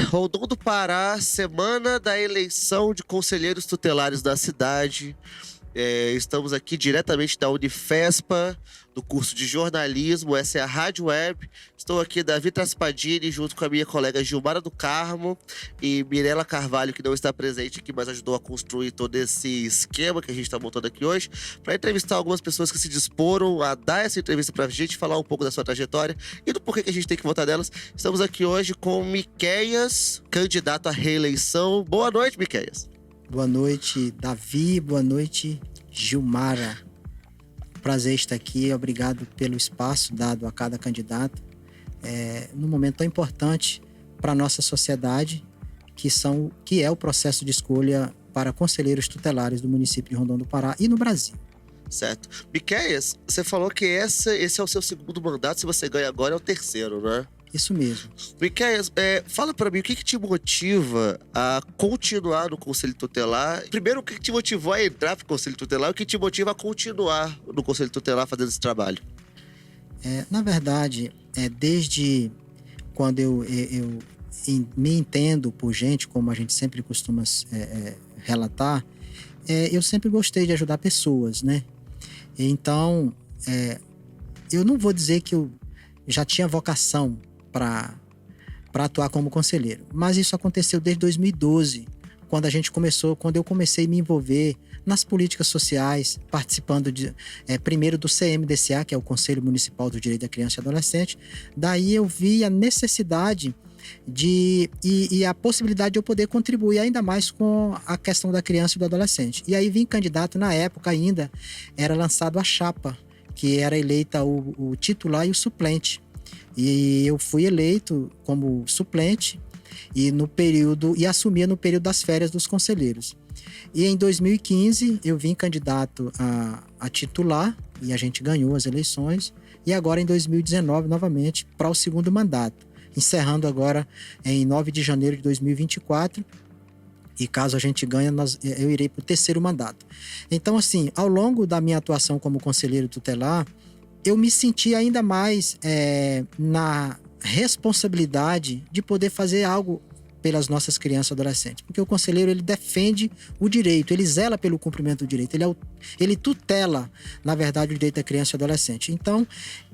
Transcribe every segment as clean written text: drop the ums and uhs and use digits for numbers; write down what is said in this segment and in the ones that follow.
Rondon do Pará, semana da eleição de conselheiros tutelares da cidade. Estamos aqui diretamente da Unifespa, do curso de jornalismo. Essa é a Rádio Web. Estou aqui, Davi Traspadini, junto com a minha colega Gilmara do Carmo e Mirela Carvalho, que não está presente aqui, mas ajudou a construir todo esse esquema que a gente está montando aqui hoje, para entrevistar algumas pessoas que se disporam a dar essa entrevista para a gente, falar um pouco da sua trajetória e do porquê que a gente tem que votar nelas. Estamos aqui hoje com Miqueias, candidato à reeleição. Boa noite, Miqueias. Boa noite, Davi. Boa noite, Gilmara. Prazer estar aqui. Obrigado pelo espaço dado a cada candidato. Num momento tão importante para a nossa sociedade, que é o processo de escolha para conselheiros tutelares do município de Rondon do Pará e no Brasil. Certo. Miqueias, você falou que esse é o seu segundo mandato. Se você ganha agora, é o terceiro, né? Isso mesmo. Miqueias, fala pra mim, o que te motiva a continuar no Conselho Tutelar? Primeiro, o que te motivou a entrar pro Conselho Tutelar e o que te motiva a continuar no Conselho Tutelar fazendo esse trabalho? Na verdade, desde quando eu me entendo por gente, como a gente sempre costuma relatar, eu sempre gostei de ajudar pessoas, né? Então, eu não vou dizer que eu já tinha vocação para atuar como conselheiro. Mas isso aconteceu desde 2012, quando eu comecei a me envolver nas políticas sociais, participando primeiro do CMDCA, que é o Conselho Municipal do Direito da Criança e Adolescente. Daí eu vi a necessidade e a possibilidade de eu poder contribuir ainda mais com a questão da criança e do adolescente. E aí vim candidato, na época ainda era lançado a chapa, que era eleita o titular e o suplente. E eu fui eleito como suplente e assumia no período das férias dos conselheiros. E em 2015 eu vim candidato a titular e a gente ganhou as eleições. E agora em 2019 novamente para o segundo mandato, encerrando agora em 9 de janeiro de 2024. E caso a gente ganhe, eu irei para o terceiro mandato. Então, assim, ao longo da minha atuação como conselheiro tutelar, eu me senti ainda mais na responsabilidade de poder fazer algo pelas nossas crianças e adolescentes. Porque o conselheiro, ele defende o direito, ele zela pelo cumprimento do direito, ele tutela, na verdade, o direito da criança e adolescente. Então,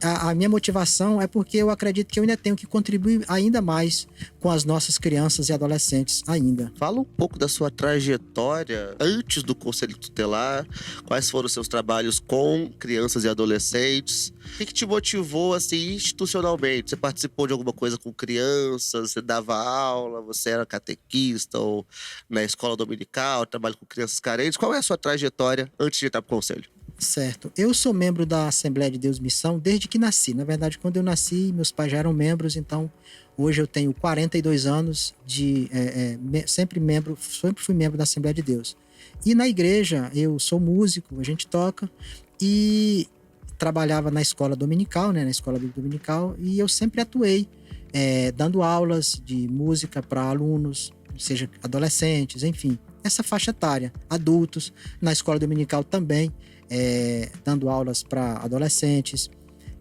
a minha motivação é porque eu acredito que eu ainda tenho que contribuir ainda mais com as nossas crianças e adolescentes ainda. Fala um pouco da sua trajetória antes do Conselho Tutelar, quais foram os seus trabalhos com crianças e adolescentes, o que te motivou, assim, institucionalmente? Você participou de alguma coisa com crianças, você dava aula, você era catequista ou na escola dominical, trabalha com crianças carentes? Qual é a sua trajetória antes de entrar para o conselho? Certo. Eu sou membro da Assembleia de Deus Missão desde que nasci. Na verdade, quando eu nasci, meus pais já eram membros, então hoje eu tenho 42 anos sempre fui membro da Assembleia de Deus. E na igreja, eu sou músico, a gente toca e trabalhava na escola dominical, né, na escola bíblica dominical, e eu sempre atuei dando aulas de música para alunos, seja adolescentes, enfim, essa faixa etária, adultos, na escola dominical também, dando aulas para adolescentes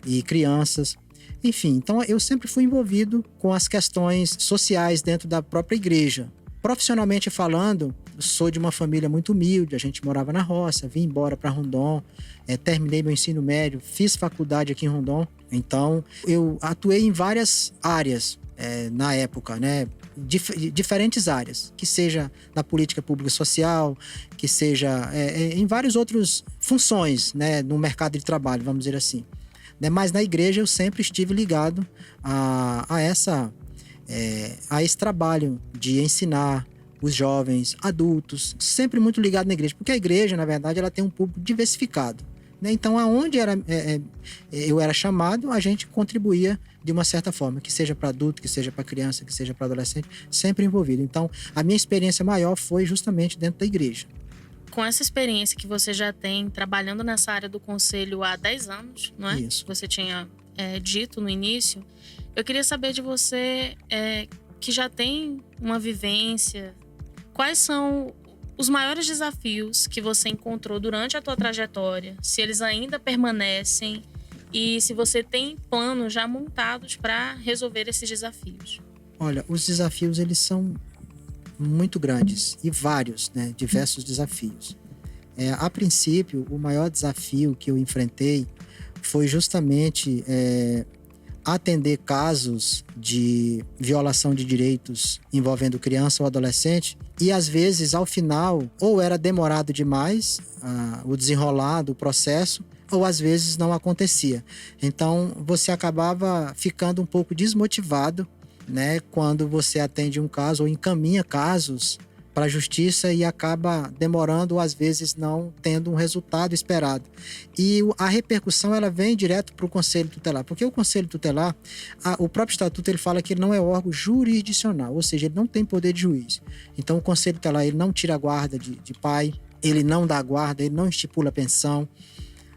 e crianças, enfim. Então eu sempre fui envolvido com as questões sociais dentro da própria igreja. Profissionalmente falando, sou de uma família muito humilde, a gente morava na roça, vim embora para Rondon, terminei meu ensino médio, fiz faculdade aqui em Rondon, então eu atuei em várias áreas na época, né? Diferentes áreas, que seja na política pública social, que seja em várias outras funções, né, no mercado de trabalho, vamos dizer assim. Mas na igreja eu sempre estive ligado a esse trabalho de ensinar os jovens, adultos, sempre muito ligado na igreja, porque a igreja, na verdade, ela tem um público diversificado, né? Então, aonde eu era chamado, a gente contribuía de uma certa forma, que seja para adulto, que seja para criança, que seja para adolescente, sempre envolvido. Então, a minha experiência maior foi justamente dentro da igreja. Com essa experiência que você já tem trabalhando nessa área do conselho há 10 anos, não é? Isso. Você tinha dito no início. Eu queria saber de você, que já tem uma vivência, quais são os maiores desafios que você encontrou durante a tua trajetória, se eles ainda permanecem e se você tem planos já montados para resolver esses desafios. Olha, os desafios, eles são muito grandes e vários, né? Diversos desafios. A princípio, o maior desafio que eu enfrentei foi justamente atender casos de violação de direitos envolvendo criança ou adolescente, e às vezes, ao final, ou era demorado demais o desenrolar do processo, ou às vezes não acontecia. Então, você acabava ficando um pouco desmotivado, né, quando você atende um caso ou encaminha casos para a justiça e acaba demorando ou às vezes não tendo um resultado esperado. E a repercussão, ela vem direto para o Conselho Tutelar, porque o Conselho Tutelar, o próprio estatuto, ele fala que ele não é órgão jurisdicional, ou seja, ele não tem poder de juiz. Então o Conselho Tutelar, ele não tira a guarda de pai, ele não dá guarda, ele não estipula pensão,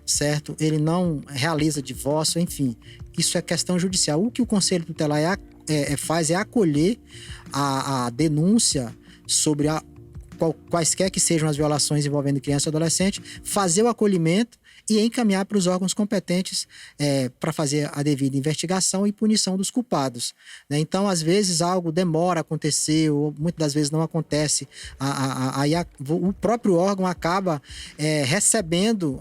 certo? Ele não realiza divórcio, enfim, isso é questão judicial. O que o Conselho Tutelar faz é acolher a denúncia sobre quaisquer que sejam as violações envolvendo criança e adolescente, fazer o acolhimento e encaminhar para os órgãos competentes para fazer a devida investigação e punição dos culpados, né? Então, às vezes, algo demora a acontecer, ou muitas das vezes não acontece. Aí o próprio órgão acaba recebendo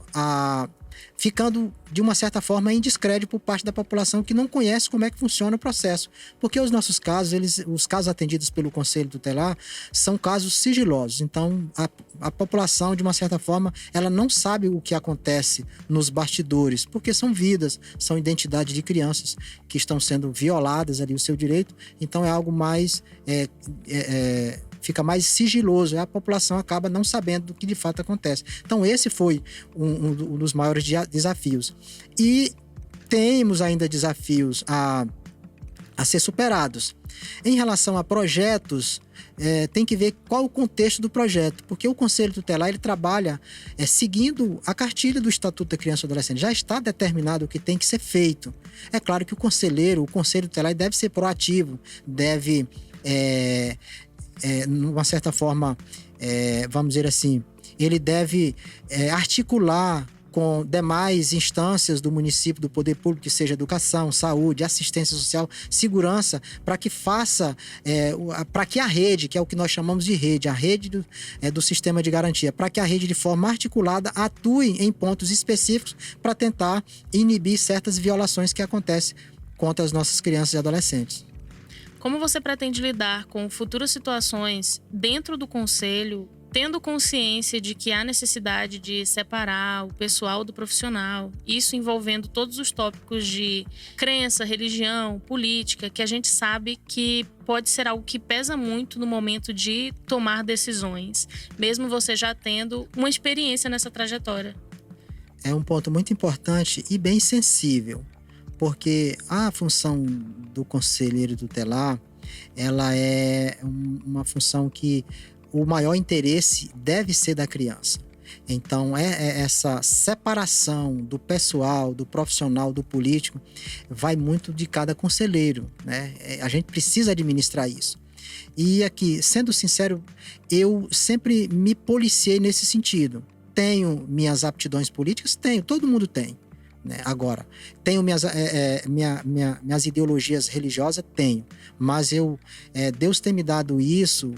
ficando, de uma certa forma, em descrédito por parte da população que não conhece como é que funciona o processo. Porque os nossos casos, os casos atendidos pelo Conselho Tutelar, são casos sigilosos. Então, a população, de uma certa forma, ela não sabe o que acontece nos bastidores, porque são vidas, são identidades de crianças que estão sendo violadas ali, o seu direito. Então, é algo mais... fica mais sigiloso, e a população acaba não sabendo do que de fato acontece. Então, esse foi um dos maiores desafios. E temos ainda desafios a ser superados. Em relação a projetos, tem que ver qual o contexto do projeto, porque o Conselho Tutelar, ele trabalha seguindo a cartilha do Estatuto da Criança e do Adolescente. Já está determinado o que tem que ser feito. É claro que o Conselho Tutelar deve ser proativo, deve... numa certa forma, vamos dizer assim, ele deve articular com demais instâncias do município, do poder público, que seja educação, saúde, assistência social, segurança, para que faça, para que a rede, que é o que nós chamamos de rede, a rede do sistema de garantia, para que a rede, de forma articulada, atue em pontos específicos para tentar inibir certas violações que acontecem contra as nossas crianças e adolescentes. Como você pretende lidar com futuras situações dentro do conselho, tendo consciência de que há necessidade de separar o pessoal do profissional, isso envolvendo todos os tópicos de crença, religião, política, que a gente sabe que pode ser algo que pesa muito no momento de tomar decisões, mesmo você já tendo uma experiência nessa trajetória? É um ponto muito importante e bem sensível, porque a função do conselheiro tutelar, ela é uma função que o maior interesse deve ser da criança. Então, essa separação do pessoal, do profissional, do político, vai muito de cada conselheiro, né? A gente precisa administrar isso. E aqui, sendo sincero, eu sempre me policiei nesse sentido. Tenho minhas aptidões políticas? Tenho, todo mundo tem. Né? Agora, tenho minhas ideologias religiosas? Tenho. Mas Deus tem me dado isso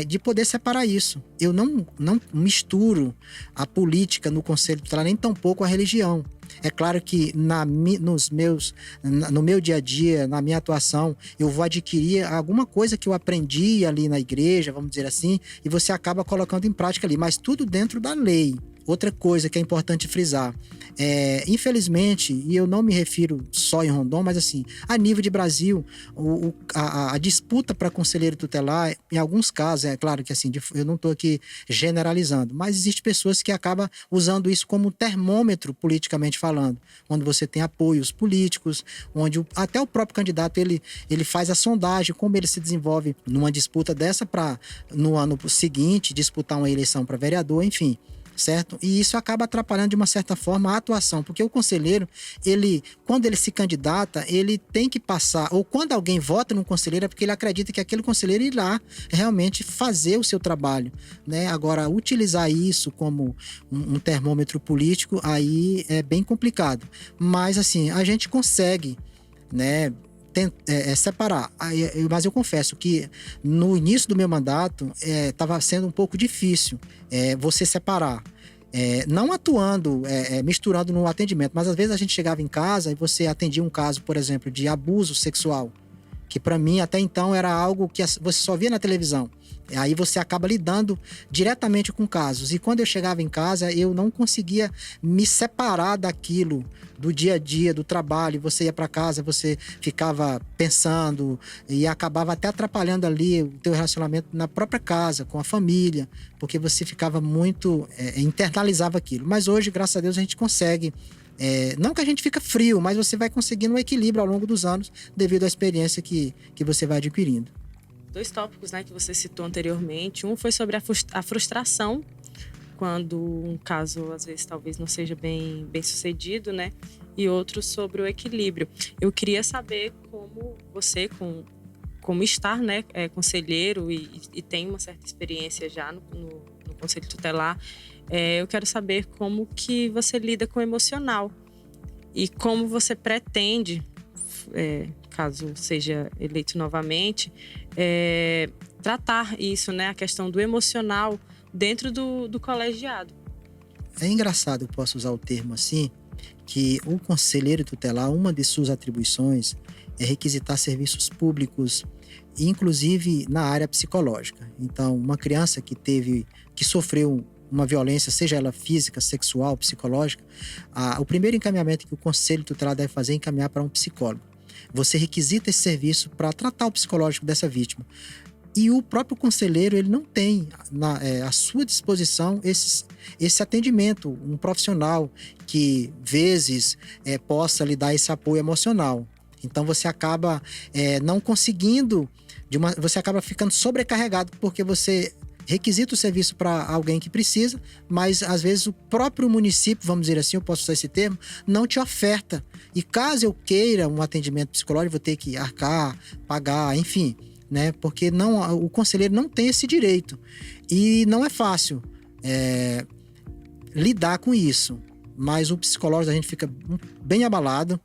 de poder separar isso. Eu não misturo a política no Conselho Tutelar, nem tampouco a religião. É claro que no meu dia a dia, na minha atuação, eu vou adquirir alguma coisa que eu aprendi ali na igreja, vamos dizer assim, e você acaba colocando em prática ali, mas tudo dentro da lei. Outra coisa que é importante frisar, infelizmente, e eu não me refiro só em Rondon, mas assim, a nível de Brasil, a disputa para conselheiro tutelar, em alguns casos, é claro que assim, eu não estou aqui generalizando, mas existem pessoas que acabam usando isso como termômetro politicamente falando, onde você tem apoios políticos, onde até o próprio candidato ele faz a sondagem, como ele se desenvolve numa disputa dessa para, no ano seguinte, disputar uma eleição para vereador, enfim. Certo? E isso acaba atrapalhando de uma certa forma a atuação, porque o conselheiro, quando ele se candidata, ele tem que passar, ou quando alguém vota num conselheiro, é porque ele acredita que aquele conselheiro irá realmente fazer o seu trabalho, né? Agora, utilizar isso como um termômetro político, aí é bem complicado. Mas, assim, a gente consegue, né, separar. Mas eu confesso que no início do meu mandato estava sendo um pouco difícil você separar. Não atuando, misturando no atendimento, mas às vezes a gente chegava em casa e você atendia um caso, por exemplo, de abuso sexual, que para mim até então era algo que você só via na televisão. Aí você acaba lidando diretamente com casos. E quando eu chegava em casa, eu não conseguia me separar daquilo, do dia a dia, do trabalho. Você ia para casa, você ficava pensando e acabava até atrapalhando ali o teu relacionamento na própria casa, com a família, porque você ficava muito, internalizava aquilo. Mas hoje, graças a Deus, a gente consegue. Não que a gente fica frio, mas você vai conseguindo um equilíbrio ao longo dos anos devido à experiência que você vai adquirindo. 2 tópicos, né, que você citou anteriormente. Um foi sobre a frustração, quando um caso, às vezes, talvez não seja bem sucedido, né? E outro sobre o equilíbrio. Eu queria saber como você, como estar, né, conselheiro e tem uma certa experiência já no Conselho Tutelar. Eu quero saber como que você lida com o emocional e como você pretende, caso seja eleito novamente, tratar isso, né, a questão do emocional dentro do colegiado. É engraçado, eu posso usar o termo assim, que o conselheiro tutelar, uma de suas atribuições é requisitar serviços públicos, inclusive na área psicológica. Então, uma criança que sofreu uma violência, seja ela física, sexual, psicológica, o primeiro encaminhamento que o conselho tutelar deve fazer é encaminhar para um psicólogo. Você requisita esse serviço para tratar o psicológico dessa vítima. E o próprio conselheiro, ele não tem à sua disposição esse atendimento, um profissional que, vezes, possa lhe dar esse apoio emocional. Então, você acaba não conseguindo, você acaba ficando sobrecarregado, porque você requisita o serviço para alguém que precisa, mas às vezes o próprio município, vamos dizer assim, eu posso usar esse termo, não te oferta. E caso eu queira um atendimento psicológico, vou ter que arcar, pagar, enfim, né? Porque o conselheiro não tem esse direito. E não é fácil lidar com isso. Mas o psicológico, a gente fica bem abalado.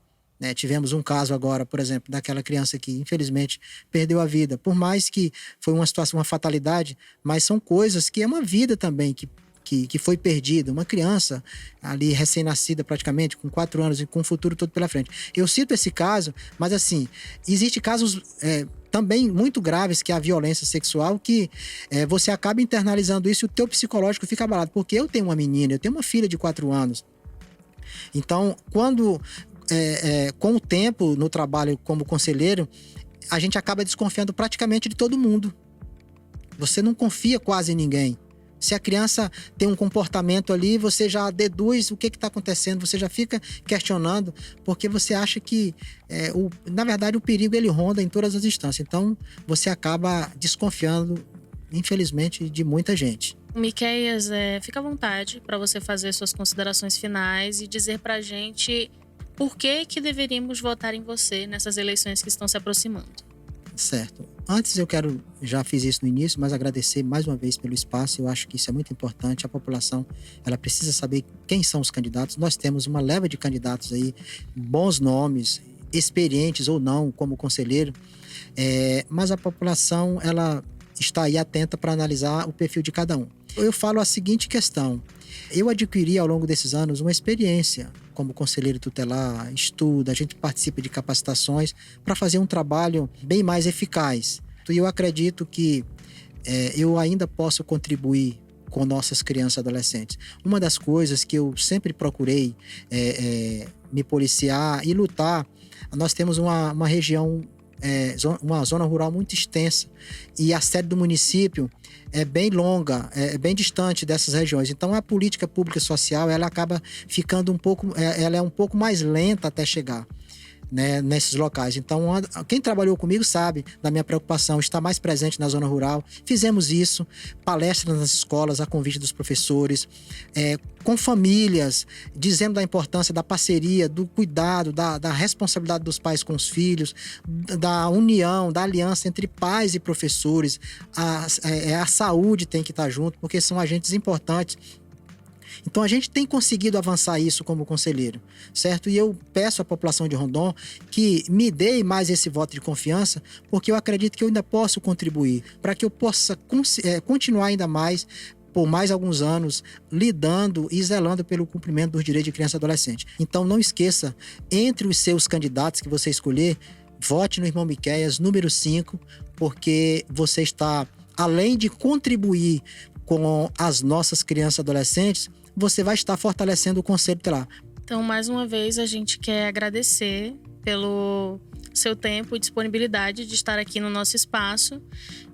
Tivemos um caso agora, por exemplo, daquela criança que infelizmente perdeu a vida. Por mais que foi uma situação, uma fatalidade, mas são coisas que é uma vida também que foi perdida. Uma criança ali recém-nascida praticamente, com 4 anos e com o futuro todo pela frente. Eu cito esse caso, mas assim, existem casos também muito graves, que é a violência sexual, que você acaba internalizando isso e o teu psicológico fica abalado. Porque eu tenho uma menina, eu tenho uma filha de 4 anos. Então, com o tempo no trabalho como conselheiro, a gente acaba desconfiando praticamente de todo mundo. Você não confia quase em ninguém. Se a criança tem um comportamento ali, você já deduz o que está acontecendo, você já fica questionando, porque você acha que, na verdade, o perigo ele ronda em todas as instâncias. Então, você acaba desconfiando, infelizmente, de muita gente. Miqueias, fica à vontade para você fazer suas considerações finais e dizer para a gente por que deveríamos votar em você nessas eleições que estão se aproximando. Certo. Antes já fiz isso no início, mas agradecer mais uma vez pelo espaço. Eu acho que isso é muito importante. A população, ela precisa saber quem são os candidatos. Nós temos uma leva de candidatos aí, bons nomes, experientes ou não como conselheiro, mas a população, ela está aí atenta para analisar o perfil de cada um. Eu falo a seguinte questão: eu adquiri ao longo desses anos uma experiência como conselheiro tutelar, estuda, a gente participa de capacitações para fazer um trabalho bem mais eficaz. E eu acredito que eu ainda posso contribuir com nossas crianças e adolescentes. Uma das coisas que eu sempre procurei me policiar e lutar, nós temos uma região, uma zona rural muito extensa, e a sede do município é bem longa, é bem distante dessas regiões. Então, a política pública e social, ela acaba ficando ela é um pouco mais lenta até chegar, né, nesses locais. Então, quem trabalhou comigo sabe da minha preocupação, estar mais presente na zona rural. Fizemos isso, palestras nas escolas, a convite dos professores, com famílias, dizendo da importância da parceria, do cuidado, da responsabilidade dos pais com os filhos, da união, da aliança entre pais e professores. A saúde tem que estar junto, porque são agentes importantes. Então a gente tem conseguido avançar isso como conselheiro, certo? E eu peço à população de Rondon que me dê mais esse voto de confiança, porque eu acredito que eu ainda posso contribuir para que eu possa continuar ainda mais por mais alguns anos, lidando e zelando pelo cumprimento dos direitos de criança e adolescente. Então não esqueça, entre os seus candidatos que você escolher, vote no irmão Miqueias, número 5, porque você está, além de contribuir com as nossas crianças e adolescentes, você vai estar fortalecendo o Conselho Tutelar. Então, mais uma vez, a gente quer agradecer pelo seu tempo e disponibilidade de estar aqui no nosso espaço.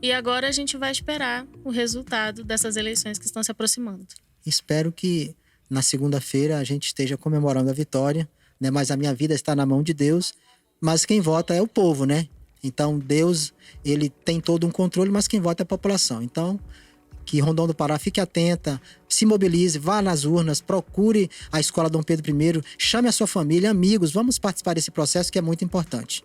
E agora a gente vai esperar o resultado dessas eleições que estão se aproximando. Espero que na segunda-feira a gente esteja comemorando a vitória, né? Mas a minha vida está na mão de Deus, mas quem vota é o povo, né? Então Deus, ele tem todo um controle, mas quem vota é a população. Então, que Rondon do Pará fique atenta, se mobilize, vá nas urnas, procure a Escola Dom Pedro I, chame a sua família, amigos, vamos participar desse processo que é muito importante.